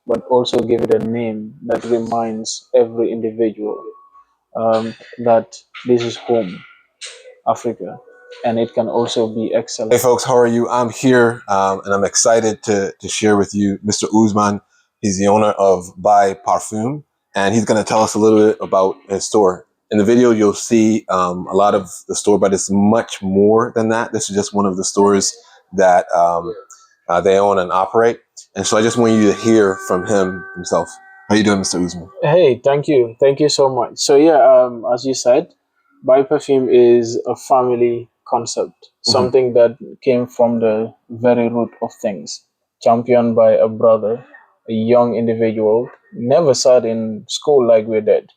but also give it a name that reminds every individual that this is home, Africa, and it can also be excellent. Hey folks, how are you? I'm here and I'm excited to share with you Mr. Ousman. He's the owner of Buy Parfum, and he's going to tell us a little bit about his store. In the video, you'll see a lot of the store, but it's much more than that. This is just one of the stores that they own and operate. And so I just want you to hear from him himself. How you doing, Mr. Ousman? Hey, thank you. Thank you so much. So yeah, as you said, Buy Perfume is a family concept, something that came from the very root of things, championed by a brother, a young individual, never sat in school like we did,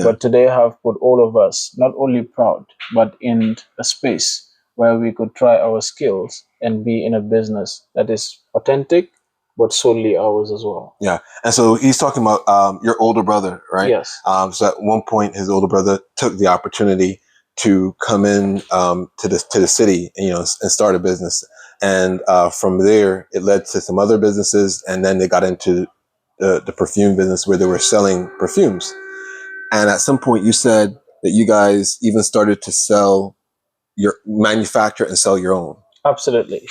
but today have put all of us not only proud, but in a space where we could try our skills and be in a business that is authentic, but solely ours as well. Yeah. And so he's talking about your older brother, right? Yes. So at one point, his older brother took the opportunity to come in to the city, and, and start a business. And from there, it led to some other businesses, and then they got into the perfume business where they were selling perfumes. And at some point, you said that you guys even started to manufacture and sell your own. Absolutely.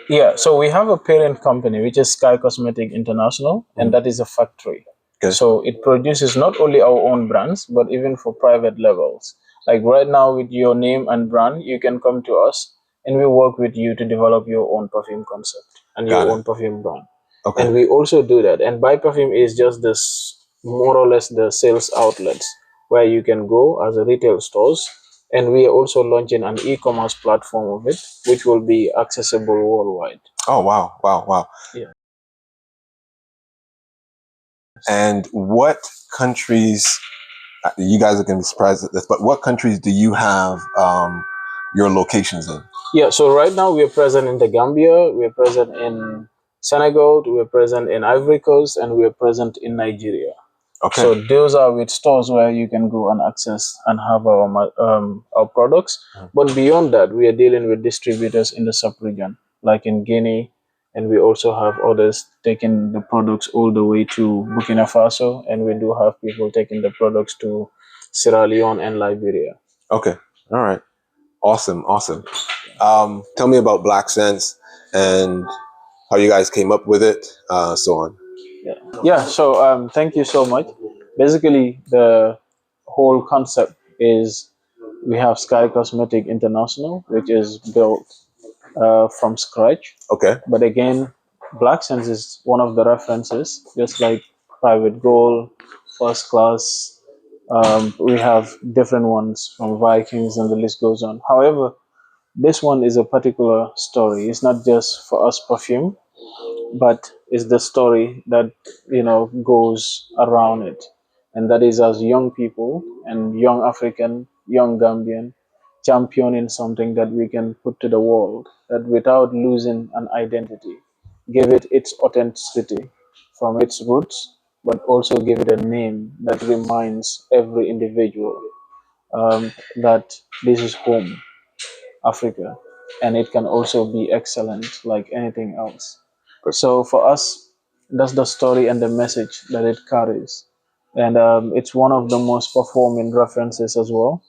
Yeah. So we have a parent company, which is Sky Cosmetic International, and that is a factory. Okay. So it produces not only our own brands, but even for private levels. Like right now with your name and brand, you can come to us and we work with you to develop your own perfume concept and your own perfume brand. Okay. And we also do that. And Buy Perfume is just this, more or less the sales outlets where you can go as a retail stores. And we are also launching an e-commerce platform of it, which will be accessible worldwide. Oh, wow. Wow. Wow. Yeah. And what countries, you guys are going to be surprised at this, but what countries do you have your locations in? Yeah, so right now we are present in the Gambia, we are present in Senegal, we are present in Ivory Coast, and we are present in Nigeria. Okay. So those are with stores where you can go and access and have our products. But beyond that, we are dealing with distributors in the sub-region, like in Guinea, and we also have others taking the products all the way to Burkina Faso, and we do have people taking the products to Sierra Leone and Liberia. Okay. All right. Awesome. Awesome. Tell me about Black Sense and how you guys came up with it, so on. Yeah, so thank you so much. Basically, the whole concept is we have Sky Cosmetic International, which is built from scratch. Okay. But again, Black Sense is one of the references, just like Private Gold, First Class. We have different ones from Vikings, and the list goes on. However, this one is a particular story. It's not just for us perfume, but it's the story that goes around it, and that is as young people and young African, young Gambian, championing something that we can put to the world, that without losing an identity, give it its authenticity from its roots, but also give it a name that reminds every individual that this is home, Africa, and it can also be excellent like anything else. So for us, that's the story and the message that it carries. And it's one of the most performing references as well,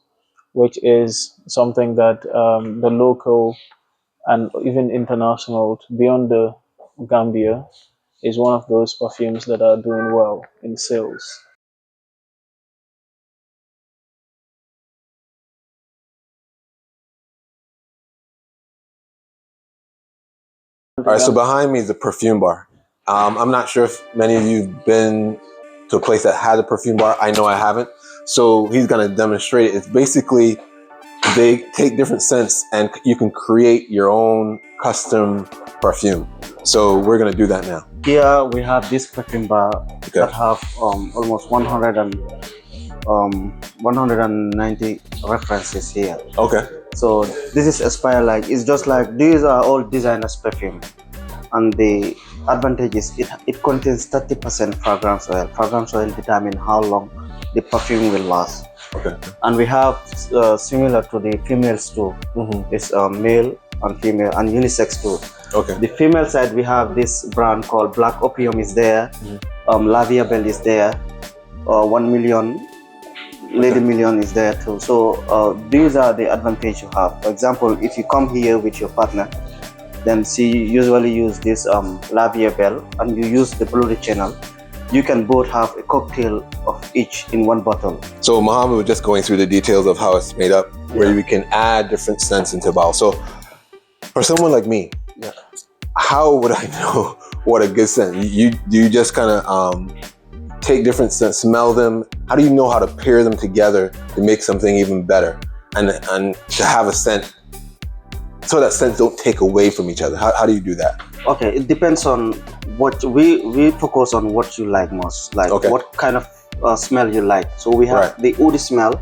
which is something that the local and even international, beyond the Gambia, is one of those perfumes that are doing well in sales. All right, so behind me is the perfume bar. I'm not sure if many of you have been to a place that has a perfume bar. I know I haven't. So he's going to demonstrate it. It's basically, they take different scents and you can create your own custom perfume. So we're going to do that now. Here we have this perfume bar that have almost 190 references here. Okay. So this is Aspire, like it's just like these are all designers perfume, and the advantage is it contains 30% fragrance oil. Fragrance oil determine how long the perfume will last. Okay. And we have similar to the females too. It's male and female and unisex too. Okay. The female side, we have this brand called Black Opium is there. Lavia Bell is there. 1 million Lady Million is there too. So these are the advantage you have. For example, if you come here with your partner, then she usually use this Lavia Bell, and you use the Blue Channel. You can both have a cocktail of each in one bottle. So Mohammed was just going through the details of how it's made up, where you can add different scents into a bottle. So for someone like me, how would I know what a good scent? You just kind of take different scents, smell them. How do you know how to pair them together to make something even better, and to have a scent so that scents don't take away from each other? How do you do that? Okay, it depends on what we focus on what you like most, like what kind of smell you like. So we have the woody smell,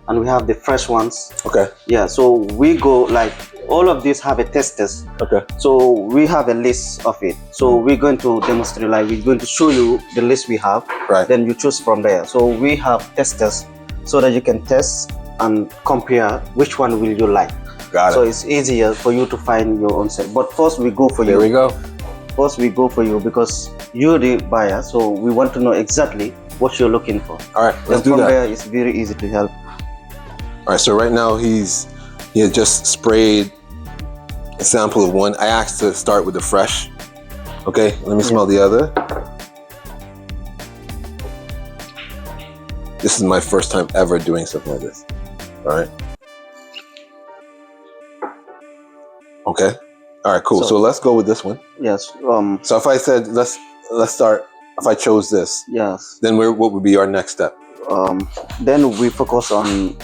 and we have the fresh ones. Okay. Yeah. So we go like all of these have a testers. Okay. So we have a list of it. So we're going to demonstrate, like we're going to show you the list we have. Right. Then you choose from there. So we have testers so that you can test and compare which one will you like. Got it. So it's easier for you to find your own set. But first we go for you. Here we go. First we go for you because you're the buyer. So we want to know exactly what you're looking for. All right, let's do that. From there, it's very easy to help. All right, so right now he has just sprayed a sample of one. I asked to start with the fresh. Okay, let me smell the other. This is my first time ever doing something like this. All right. Okay. All right, cool. So let's go with this one. Yes. So if I said let's start. If I chose this. Yes. Then what would be our next step? Then we focus on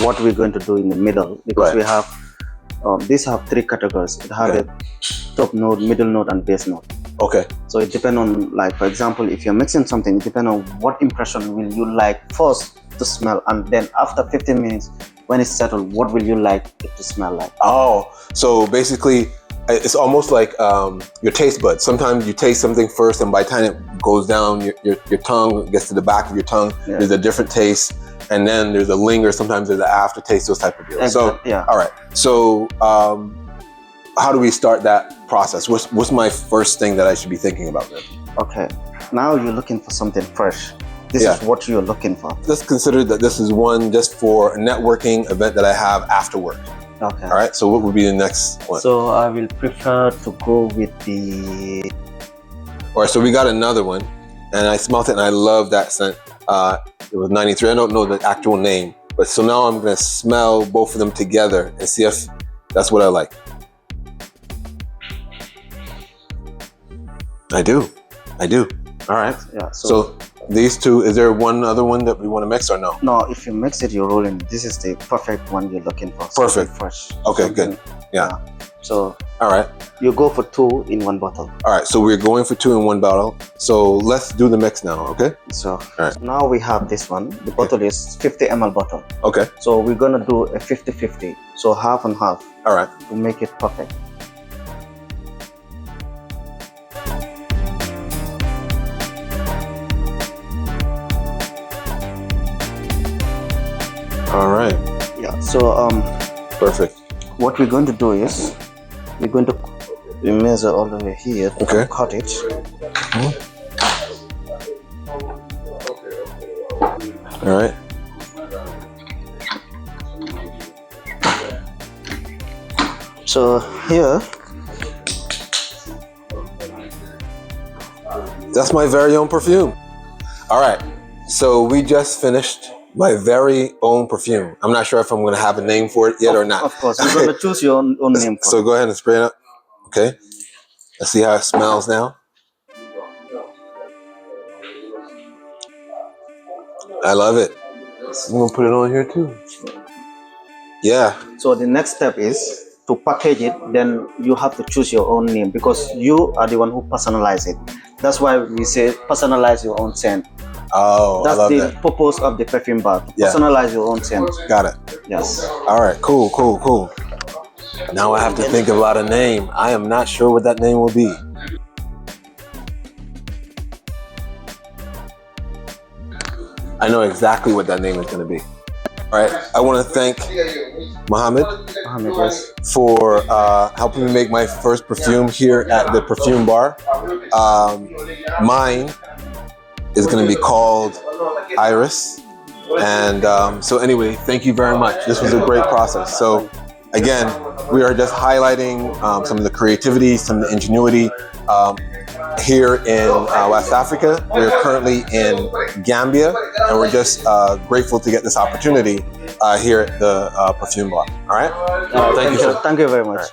what we're going to do in the middle, because we have these have three categories. It have a top note, middle note, and base note. Okay. So it depends on, like, for example, if you're mixing something, it depends on what impression will you like first to smell, and then after 15 minutes, when it's settled, what will you like it to smell like? Oh, so basically, it's almost like your taste buds. Sometimes you taste something first, and by the time it goes down your tongue, gets to the back of your tongue, there's a different taste, and then there's a linger. Sometimes there's an aftertaste, those type of deals. Exactly. So, all right. So, how do we start that process? What's my first thing that I should be thinking about then? Okay. Now you're looking for something fresh. This is what you're looking for. Let's consider that this is one just for a networking event that I have after work. Okay. All right. So what would be the next one? So I will prefer to go with the... All right. So we got another one, and I smelled it, and I love that scent. It was 93. I don't know the actual name, but so now I'm going to smell both of them together and see if that's what I like. I do. All right. Yeah. So these two, is there one other one that we want to mix or no? No, if you mix it, you're rolling. This is the perfect one you're looking for. Perfect. Fresh. Okay, good. Yeah. So, all right. You go for 2 in 1 bottle. All right, so we're going for 2 in 1 bottle. So let's do the mix now, okay? So, all right. Now we have this one. The bottle is 50 ml bottle. Okay. So we're gonna do a 50-50. So half and half. All right. To make it perfect. All right. Yeah. So perfect. What we're going to do is we're going to measure all the way here. Okay. Cut it. All right. So here. That's my very own perfume. All right. So we just finished my very own perfume. I'm not sure if I'm going to have a name for it yet or not. Of course, you're going to choose your own name for So go ahead and spray it up. Okay. Let's see how it smells now. I love it. I'm going to put it on here too. Yeah. So the next step is to package it. Then you have to choose your own name because you are the one who personalize it. That's why we say personalize your own scent. Oh, that's I love the purpose of the perfume bar. Personalize your own scent. Got it. Yes. All right. Cool. Now I have to think about a name. I am not sure what that name will be. I know exactly what that name is going to be. All right. I want to thank Mohammed for helping me make my first perfume here at the perfume bar. Mine is going to be called Iris. And so anyway, thank you very much. This was a great process. So again, we are just highlighting some of the creativity, some of the ingenuity here in West Africa. We're currently in Gambia, and we're just grateful to get this opportunity here at the Perfume Bar. All right? Thank you, sir. Thank you very much.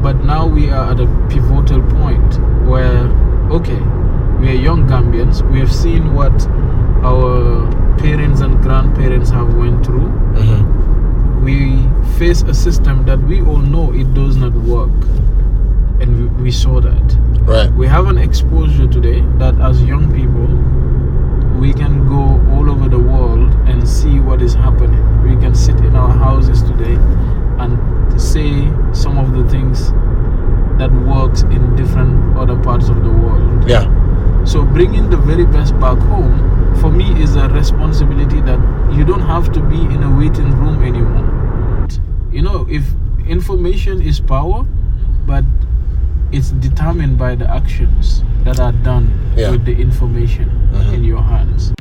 But now we are at a pivotal point where, okay, we are young Gambians. We have seen what our parents and grandparents have went through. We face a system that we all know it does not work, and we saw that. Right. We have an exposure today that as young people, we can go all over the world and see what is happening. We can sit in our houses today and say some of the things that works in different other parts of the world. Yeah. So bringing the very best back home, for me, is a responsibility that you don't have to be in a waiting room anymore. You know, if information is power, but it's determined by the actions that are done with the information in your hands.